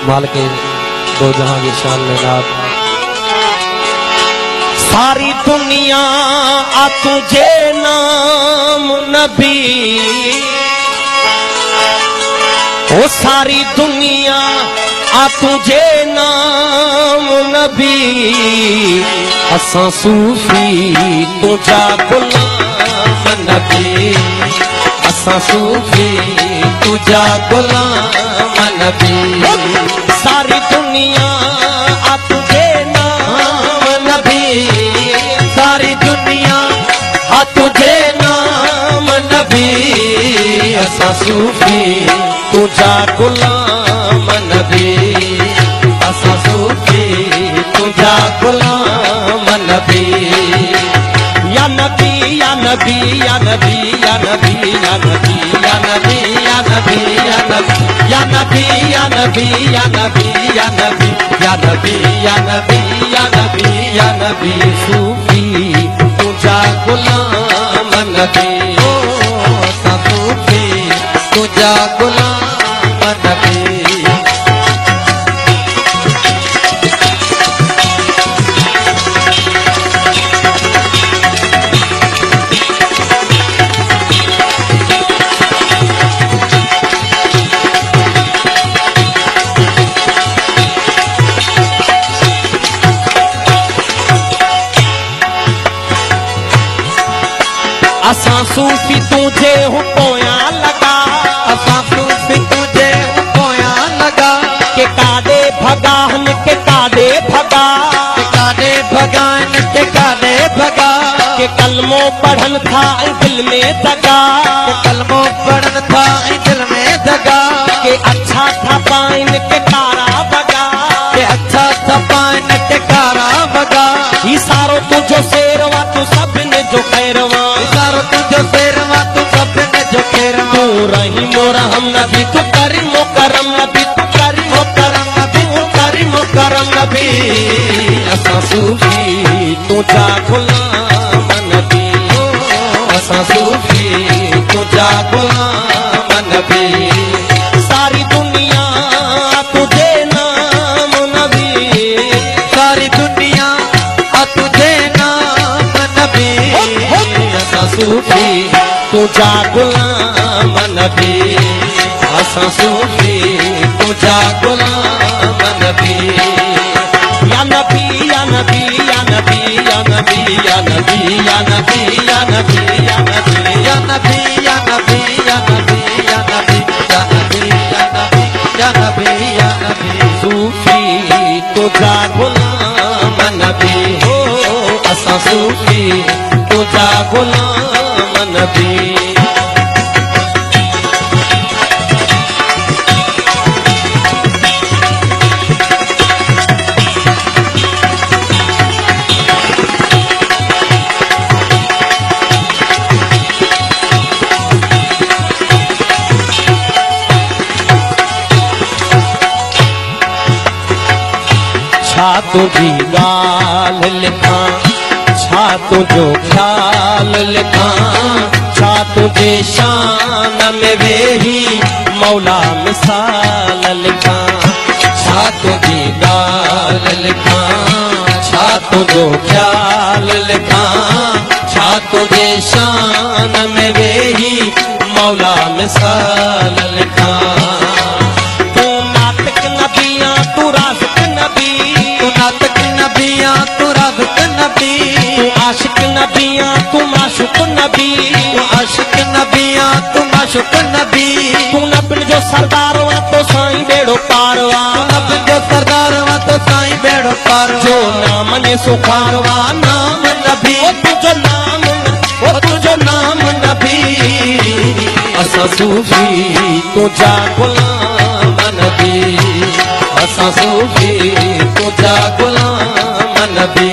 माल के दो जहां की शान में नात। सारी दुनिया आ तुझे नाम नबी, ओ सारी दुनिया आ तुझे नाम नबी, असां सूफी तुझा गुलाम नबी, असां सूफी तुझा गुलाम नबी। सारी दुनिया आ तुझे नाम नबी, सारी दुनिया आ तुझे नाम नबी, असां सूफी तुझा गुलाम नबी, असां सूफी तुझा गुलाम नबी। या नबी या नबी या नबी या नबी या नबी या नबी या नबी या नबी या नबी या नबी या नबी या नबी या नबी या नबी या नबी, सूफी तुझा गुलाम नबी, ओ सूफी तुझा गुलाम नबी। असां सूफी तुझे हो पोया लगा, असां सूफी तुझे हो पोया लगा, के कादे भगान के कादे भगा, के कादे भगान के कादे भगा, के कलमों पढ़न था दिल में दगा, के कलमों पढ़न था दिल में दगा, के अच्छा था पाइन के कारा बगा, के अच्छा था पाइन के कारा बगा। ई सारो तुझो शेरवा तू सब ने जो खैरवा, सारो तुझो शेरवा तू सब ने जो खैरवा, तू रहीमो रहम नबी, तू करीमो करम नबी, तू करीमो करम नबी, तू करीमो करम नबी। असां सूफी तुझा गुलाम नबी, असां सूफी तुझा गुलाम नबी। सारी दुनिया तुझे नाम नबी, सारी दुनिया तुझे नाम नबी, असां सूफी तुझा गुलाम नबी, असां सूफी तुझा गुलाम नबी। या नबी या नबी या नबी या नबी या नबी या नबी या नबी या नबी या नबी या नबी या नबी या नबी या नबी या नबी या नबी या नबी, सूफी तुझा गुलाम नबी, हो असां सूफी तुझा गुलाम नबी। छा तुझी गाल लिखां, छा तुझो ख्याल लिखां, छा तुझे शान में वेही मौला मिसाल लिखां, छा तुझी गाल लिखां, छा तुझो ख्याल लिखां, छा तुझे शान में वेही मौला मिसाल लिखां। तू नातिक नबिया तू राज़िक नबी, तू नातिक नबिया तू राज़िक नबी, तू आशिक नबिया तू माशुक नबी, तू आशिक नबिया तू माशुक नबी, तू नबिन जो सरदार वा तो साईं बेड़ो पारवा, नबिन जो सरदार वा तो साईं बेड़ो पारवा, जो नाम ने सुखारवा नाम नबी, ओ तुझो नाम, ओ तुझो नाम नबी। असां सूफी तुझा गुलाम नबी, असां सूफी तुझा गुलाम नबी।